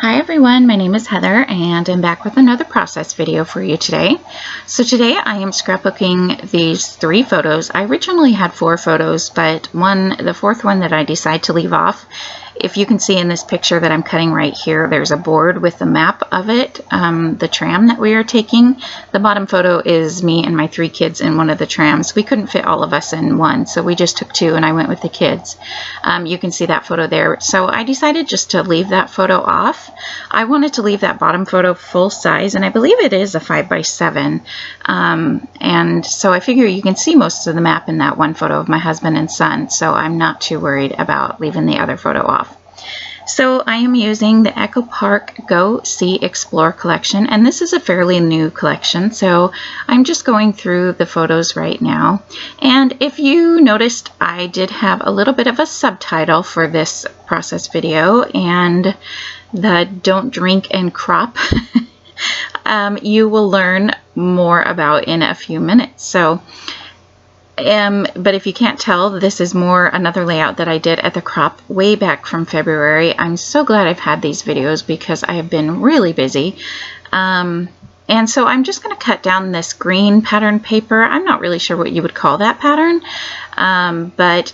Hi everyone, my name is Heather and I'm back with another process video for you today. So today I am scrapbooking these 3 photos. I originally had 4 photos, but the fourth one that I decided to leave off. If you can see in this picture that I'm cutting right here, there's a board with a map of it, the tram that we are taking. The bottom photo is me and my 3 kids in one of the trams. We couldn't fit all of us in one, so we just took 2 and I went with the kids. You can see that photo there. So I decided just to leave that photo off. I wanted to leave that bottom photo full size, and I believe it is a 5x7. And so I figure you can see most of the map in that one photo of my husband and son, so I'm not too worried about leaving the other photo off. So I am using the Echo Park Go See Explore collection, and this is a fairly new collection, so I'm just going through the photos right now. And if you noticed, I did have a little bit of a subtitle for this process video, and the Don't Drink and Crop you will learn more about in a few minutes. So but if you can't tell, this is more another layout that I did at the crop way back from February. I'm so glad I've had these videos because I have been really busy. And so I'm just going to cut down this green pattern paper. I'm not really sure what you would call that pattern, but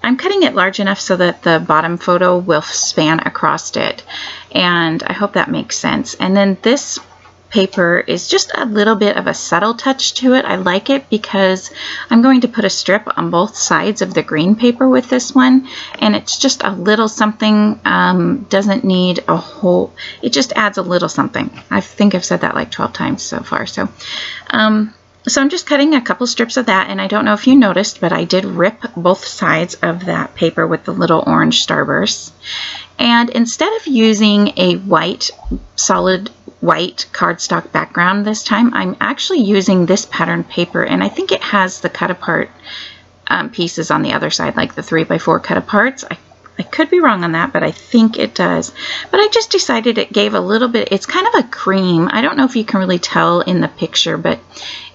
I'm cutting it large enough so that the bottom photo will span across it. And I hope that makes sense. And then this paper is just a little bit of a subtle touch to it. I like it because I'm going to put a strip on both sides of the green paper with this one, and it's just a little something, doesn't need a whole, it just adds a little something. I think I've said that like 12 times so far. So I'm just cutting a couple strips of that, and I don't know if you noticed, but I did rip both sides of that paper with the little orange starbursts. And instead of using a solid white cardstock background this time, I'm actually using this pattern paper, and I think it has the cut apart pieces on the other side, like the 3x4 cut aparts. I could be wrong on that, but I think it does. But I just decided it gave a little bit, it's kind of a cream. I don't know if you can really tell in the picture, but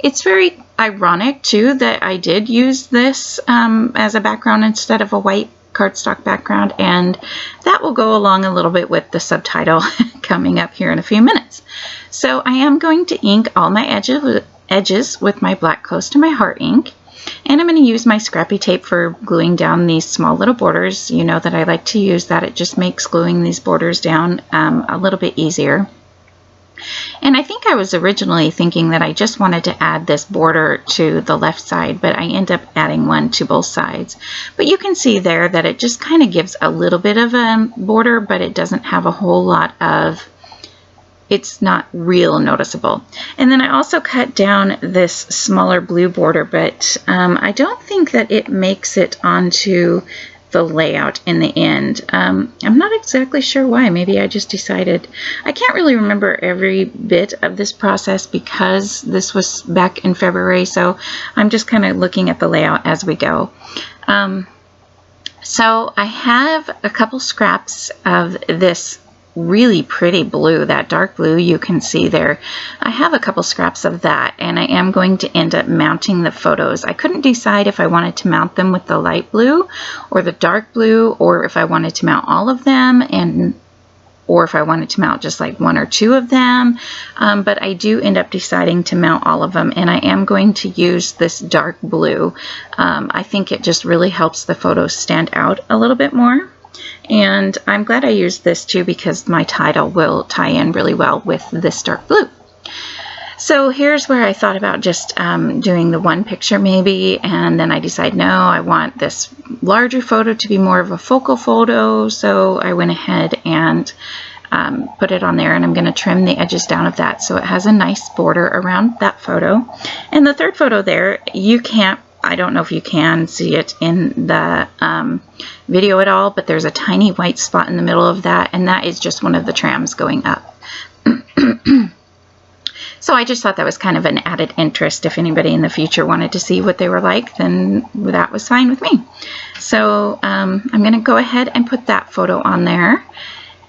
it's very ironic too that I did use this as a background instead of a white cardstock background, and that will go along a little bit with the subtitle coming up here in a few minutes. So I am going to ink all my edges with my black Close to My Heart ink, and I'm going to use my scrappy tape for gluing down these small little borders. You know that I like to use that. It just makes gluing these borders down a little bit easier. And I think I was originally thinking that I just wanted to add this border to the left side, but I end up adding one to both sides. But you can see there that it just kind of gives a little bit of a border, but it doesn't have a whole lot of, it's not real noticeable. And then I also cut down this smaller blue border, but I don't think that it makes it onto the layout in the end. I'm not exactly sure why. Maybe I just decided. I can't really remember every bit of this process because this was back in February, so I'm just kind of looking at the layout as we go. So I have a couple scraps of this really pretty blue, that dark blue you can see there. I have a couple scraps of that, and I am going to end up mounting the photos. I couldn't decide if I wanted to mount them with the light blue or the dark blue, or if I wanted to mount all of them, or if I wanted to mount just like 1 or 2 of them, but I do end up deciding to mount all of them, and I am going to use this dark blue. I think it just really helps the photos stand out a little bit more. And I'm glad I used this too because my title will tie in really well with this dark blue. So here's where I thought about just doing the one picture maybe, and then I decided no, I want this larger photo to be more of a focal photo, so I went ahead and put it on there, and I'm going to trim the edges down of that so it has a nice border around that photo. And the third photo there, I don't know if you can see it in the video at all, but there's a tiny white spot in the middle of that, and that is just one of the trams going up. So I just thought that was kind of an added interest. If anybody in the future wanted to see what they were like, then that was fine with me. So I'm going to go ahead and put that photo on there.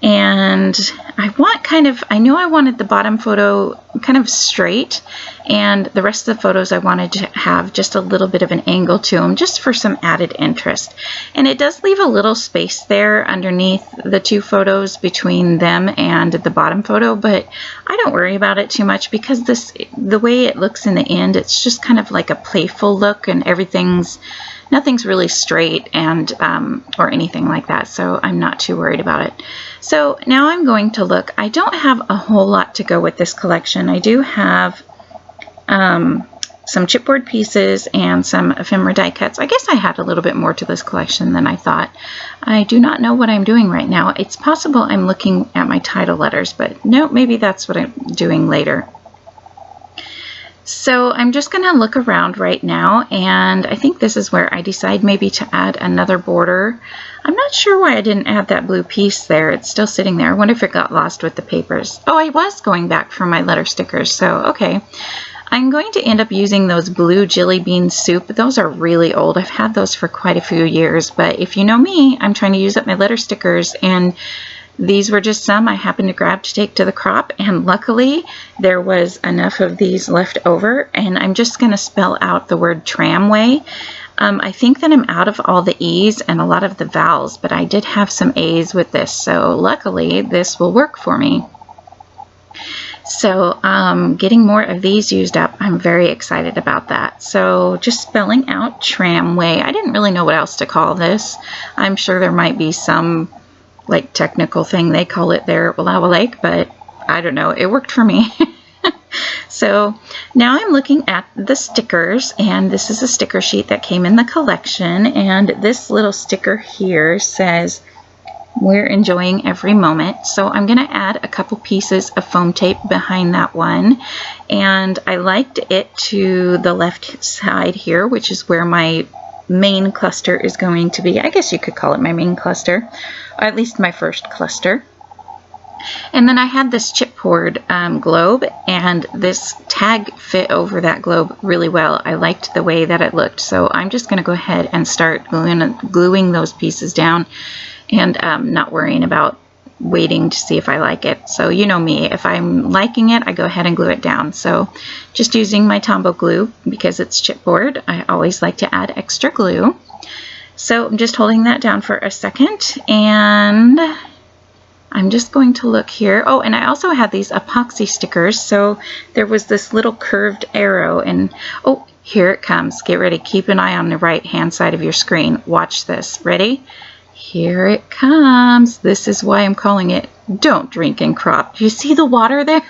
And I knew I wanted the bottom photo kind of straight, and the rest of the photos I wanted to have just a little bit of an angle to them, just for some added interest. And it does leave a little space there underneath the two photos between them and the bottom photo, but I don't worry about it too much because the way it looks in the end, it's just kind of like a playful look, and nothing's really straight and or anything like that, so I'm not too worried about it. So now I'm going to look. I don't have a whole lot to go with this collection. I do have some chipboard pieces and some ephemera die cuts. I guess I had a little bit more to this collection than I thought. I do not know what I'm doing right now. It's possible I'm looking at my title letters, but no, maybe that's what I'm doing later. So I'm just going to look around right now, and I think this is where I decide maybe to add another border. I'm not sure why I didn't add that blue piece there. It's still sitting there. I wonder if it got lost with the papers. Oh, I was going back for my letter stickers, so okay. I'm going to end up using those blue jelly bean soup. Those are really old. I've had those for quite a few years, but if you know me, I'm trying to use up my letter stickers, and these were just some I happened to grab to take to the crop, and luckily there was enough of these left over, and I'm just going to spell out the word tramway. I think that I'm out of all the E's and a lot of the vowels, but I did have some A's with this, so luckily this will work for me. So getting more of these used up, I'm very excited about that. So just spelling out tramway. I didn't really know what else to call this. I'm sure there might be some like technical thing they call it there at Wallowa Lake, but I don't know, it worked for me. So now I'm looking at the stickers, and this is a sticker sheet that came in the collection, and this little sticker here says we're enjoying every moment. So I'm going to add a couple pieces of foam tape behind that one, and I liked it to the left side here, which is where my main cluster is going to be. I guess you could call it my main cluster, or at least my first cluster. And then I had this chipboard globe, and this tag fit over that globe really well. I liked the way that it looked, so I'm just going to go ahead and start gluing those pieces down, and not worrying about waiting to see if I like it. So you know me, if I'm liking it, I go ahead and glue it down. So just using my Tombow glue, because it's chipboard, I always like to add extra glue. So I'm just holding that down for a second, and I'm just going to look here. Oh, and I also had these epoxy stickers. So there was this little curved arrow, and oh, here it comes. Get ready. Keep an eye on the right hand side of your screen. Watch this. Ready? Here it comes. This is why I'm calling it Don't Drink and Crop. Do you see the water there?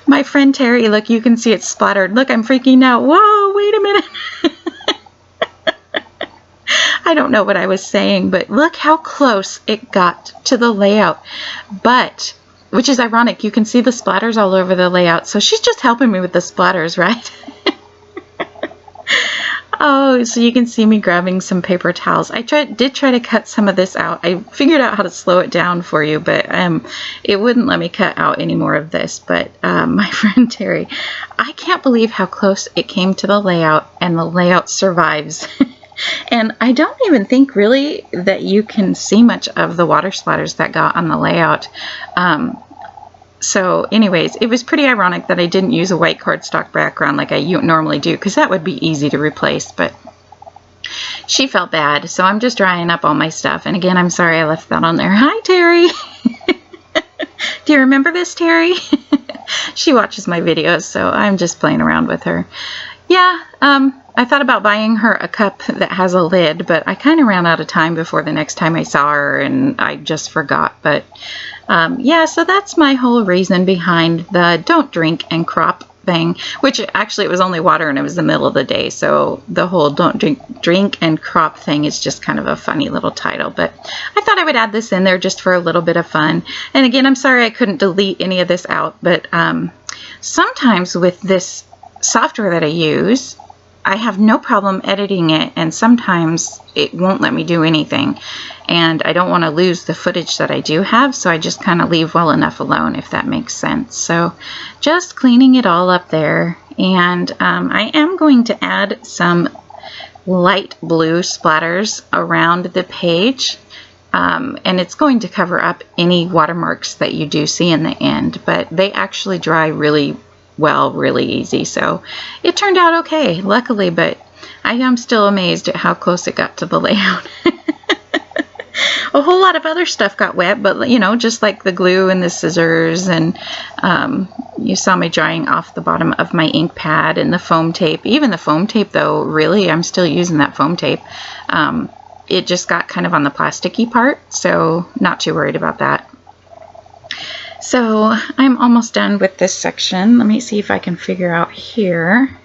My friend Terry, look, you can see it splattered. Look, I'm freaking out. Whoa, wait a minute. I don't know what I was saying, but look how close it got to the layout. But, which is ironic, you can see the splatters all over the layout. So she's just helping me with the splatters, right? Oh, so you can see me grabbing some paper towels. I did try to cut some of this out. I figured out how to slow it down for you, but it wouldn't let me cut out any more of this. But my friend Terry, I can't believe how close it came to the layout, and the layout survives. And I don't even think really that you can see much of the water splatters that got on the layout. So anyways, it was pretty ironic that I didn't use a white cardstock background like I normally do, because that would be easy to replace, but she felt bad, so I'm just drying up all my stuff. And again, I'm sorry I left that on there. Hi, Terry. Do you remember this, Terry? She watches my videos, so I'm just playing around with her. Yeah, I thought about buying her a cup that has a lid, but I kind of ran out of time before the next time I saw her, and I just forgot. But yeah, so that's my whole reason behind the don't drink and crop thing, which actually it was only water and it was the middle of the day. So the whole don't drink and crop thing is just kind of a funny little title, but I thought I would add this in there just for a little bit of fun. And again, I'm sorry I couldn't delete any of this out, but sometimes with this software that I use, I have no problem editing it, and sometimes it won't let me do anything, and I don't want to lose the footage that I do have, so I just kind of leave well enough alone, if that makes sense. So just cleaning it all up there, and I am going to add some light blue splatters around the page. and it's going to cover up any watermarks that you do see in the end, but they actually dry really well, really easy. So it turned out okay, luckily, but I am still amazed at how close it got to the layout. A whole lot of other stuff got wet, but you know, just like the glue and the scissors, and you saw me drying off the bottom of my ink pad and the foam tape. Even the foam tape, though, really, I'm still using that foam tape. It just got kind of on the plasticky part, so not too worried about that. So I'm almost done with this section. Let me see if I can figure out here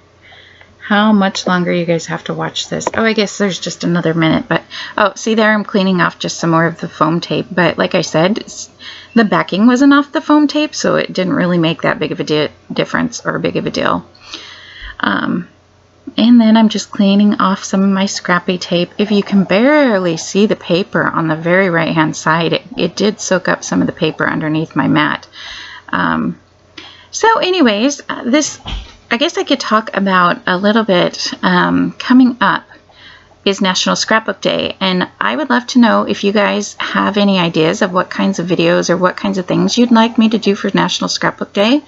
how much longer you guys have to watch this. Oh, I guess there's just another minute, but oh, see there, I'm cleaning off just some more of the foam tape. But like I said, the backing wasn't off the foam tape, so it didn't really make that big of a difference or big of a deal. And then I'm just cleaning off some of my scrappy tape. If you can barely see the paper on the very right hand side, it did soak up some of the paper underneath my mat. So anyways, I guess I could talk about a little bit. Coming up is National Scrapbook Day, and I would love to know if you guys have any ideas of what kinds of videos or what kinds of things you'd like me to do for National Scrapbook Day.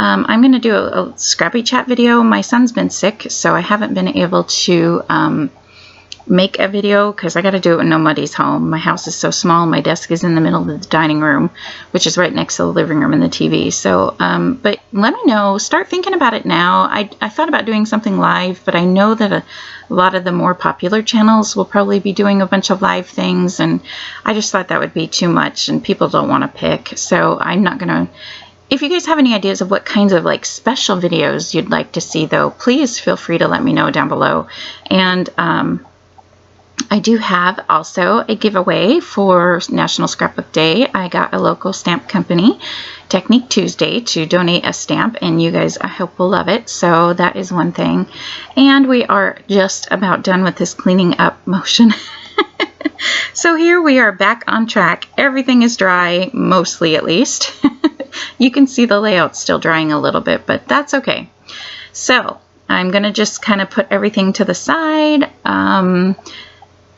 I'm going to do a Scrappy Chat video. My son's been sick, so I haven't been able to make a video because I got to do it when nobody's home. My house is so small. My desk is in the middle of the dining room, which is right next to the living room and the TV. So, but let me know. Start thinking about it now. I thought about doing something live, but I know that a lot of the more popular channels will probably be doing a bunch of live things, and I just thought that would be too much, and people don't want to pick. So I'm not going to. If you guys have any ideas of what kinds of like special videos you'd like to see, though, please feel free to let me know down below. And I do have also a giveaway for National Scrapbook Day. I got a local stamp company, Technique Tuesday, to donate a stamp, and you guys, I hope, will love it. So that is one thing. And we are just about done with this cleaning up motion. So here we are back on track. Everything is dry, mostly at least. You can see the layout still drying a little bit, but that's okay. So I'm going to just kind of put everything to the side.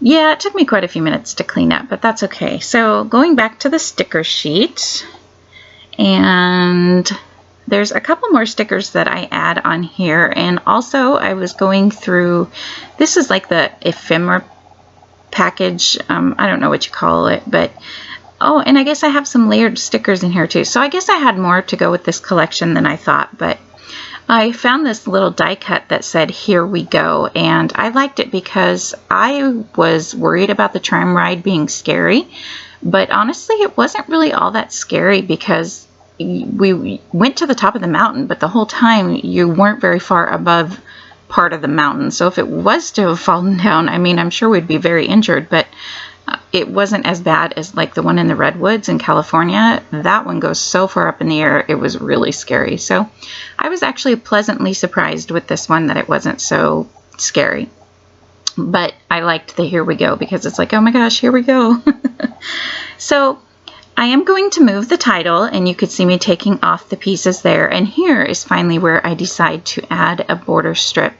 Yeah, it took me quite a few minutes to clean up, but that's okay. So going back to the sticker sheet, and there's a couple more stickers that I add on here. And also I was going through, this is like the ephemera package. I don't know what you call it, but oh, and I guess I have some layered stickers in here too. So I guess I had more to go with this collection than I thought, but I found this little die cut that said, "Here we go," and I liked it because I was worried about the tram ride being scary, but honestly it wasn't really all that scary because we went to the top of the mountain, but the whole time you weren't very far above part of the mountain. So if it was to have fallen down, I mean, I'm sure we'd be very injured, but it wasn't as bad as like the one in the Redwoods in California. That one goes so far up in the air, it was really scary. So I was actually pleasantly surprised with this one that it wasn't so scary. But I liked the "Here we go" because it's like, oh my gosh, here we go. So I am going to move the title, and you could see me taking off the pieces there. And here is finally where I decide to add a border strip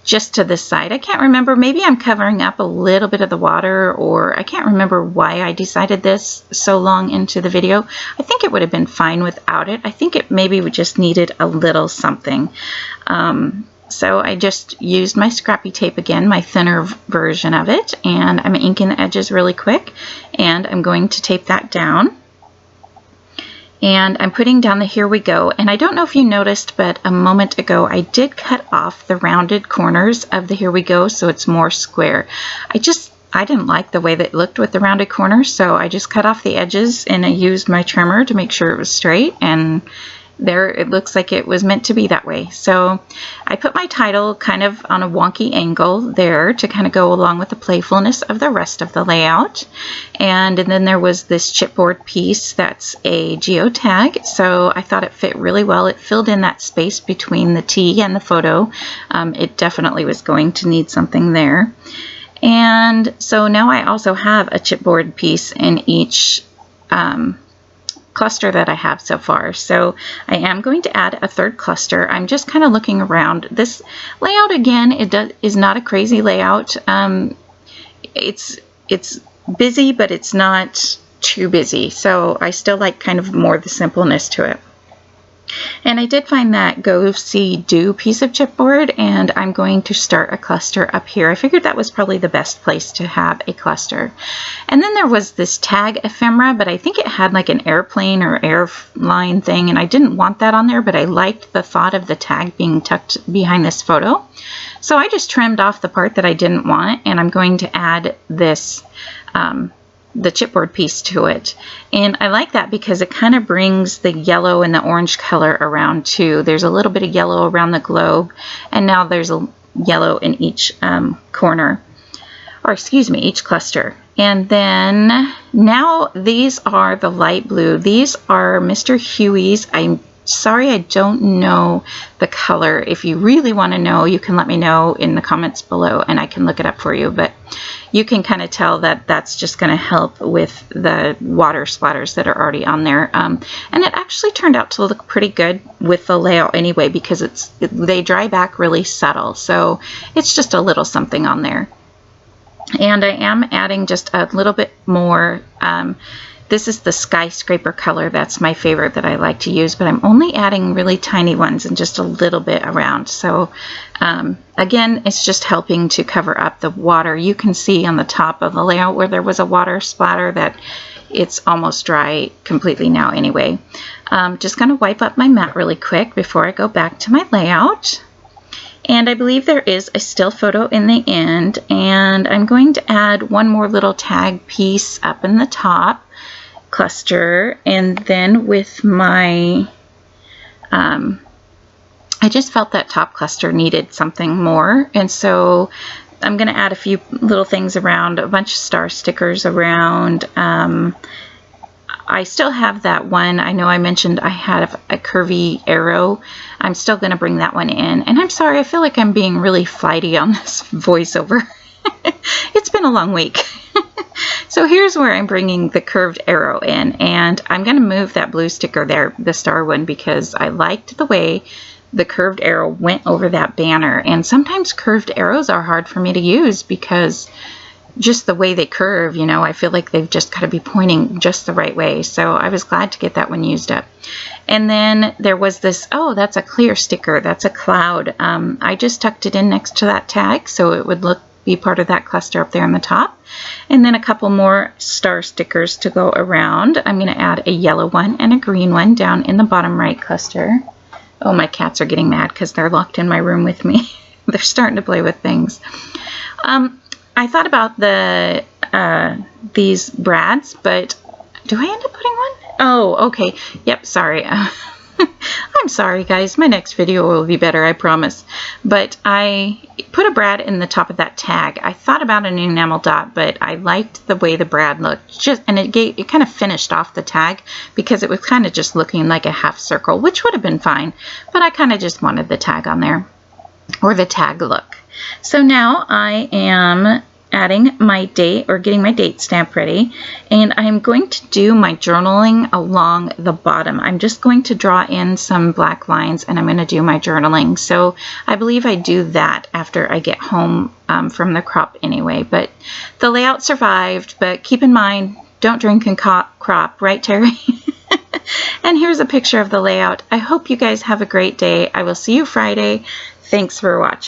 just to this side. I can't remember, maybe I'm covering up a little bit of the water, or I can't remember why I decided this so long into the video. I think it would have been fine without it. I think it maybe we just needed a little something. So I just used my scrappy tape again, my thinner version of it, and I'm inking the edges really quick, and I'm going to tape that down. And I'm putting down the "Here we go." And I don't know if you noticed, but a moment ago I did cut off the rounded corners of the "Here we go" so it's more square. I didn't like the way that it looked with the rounded corners, so I just cut off the edges and I used my trimmer to make sure it was straight, and there it looks like it was meant to be that way. So I put my title kind of on a wonky angle there to kind of go along with the playfulness of the rest of the layout. And then there was this chipboard piece that's a geotag, so I thought it fit really well. It filled in that space between the T and the photo. It definitely was going to need something there. And so now I also have a chipboard piece in each cluster that I have so far. So I am going to add a third cluster. I'm just kind of looking around. This layout, again, is not a crazy layout. It's busy, but it's not too busy. So I still like kind of more the simpleness to it. And I did find that Go See Do piece of chipboard, and I'm going to start a cluster up here. I figured that was probably the best place to have a cluster. And then there was this tag ephemera, but I think it had like an airplane or airline thing, and I didn't want that on there, but I liked the thought of the tag being tucked behind this photo. So I just trimmed off the part that I didn't want, and I'm going to add this the chipboard piece to it. And I like that because it kind of brings the yellow and the orange color around too. There's a little bit of yellow around the globe, and now there's a yellow in each corner, or excuse me, each cluster. And then now these are the light blue. These are Mr. Huey's. I'm sorry, I don't know the color. If you really want to know, you can let me know in the comments below and I can look it up for you. But you can kind of tell that that's just going to help with the water splatters that are already on there. And it actually turned out to look pretty good with the layout anyway, because they dry back really subtle. So it's just a little something on there. And I am adding just a little bit more. This is the skyscraper color. That's my favorite that I like to use, but I'm only adding really tiny ones and just a little bit around. So again, it's just helping to cover up the water. You can see on the top of the layout where there was a water splatter that it's almost dry completely now anyway. Just going to wipe up my mat really quick before I go back to my layout. And I believe there is a still photo in the end, and I'm going to add one more little tag piece up in the top cluster. And then with my I just felt that top cluster needed something more, and so I'm going to add a few little things around, a bunch of star stickers around. I still have that one. I know I mentioned I had a curvy arrow. I'm still going to bring that one in. And I'm sorry, I feel like I'm being really flighty on this voiceover. It's been a long week. So here's where I'm bringing the curved arrow in. And I'm going to move that blue sticker there, the star one, because I liked the way the curved arrow went over that banner. And sometimes curved arrows are hard for me to use because just the way they curve, you know, I feel like they've just got to be pointing just the right way. So I was glad to get that one used up. And then there was this, oh, that's a clear sticker. That's a cloud. I just tucked it in next to that tag so it would be part of that cluster up there on the top. And then a couple more star stickers to go around. I'm going to add a yellow one and a green one down in the bottom right cluster. Oh, my cats are getting mad because they're locked in my room with me. They're starting to play with things. I thought about these brads, but do I end up putting one? Oh, okay. Yep, sorry. I'm sorry, guys. My next video will be better, I promise. But I put a brad in the top of that tag. I thought about an enamel dot, but I liked the way the brad looked. And it kind of finished off the tag because it was kind of just looking like a half circle, which would have been fine. But I kind of just wanted the tag on there, or the tag look. So now I am adding my date, or getting my date stamp ready, and I'm going to do my journaling along the bottom. I'm just going to draw in some black lines and I'm going to do my journaling. So I believe I do that after I get home from the crop anyway, but the layout survived. But keep in mind, don't drink and crop, right, Terry? And here's a picture of the layout. I hope you guys have a great day. I will see you Friday. Thanks for watching.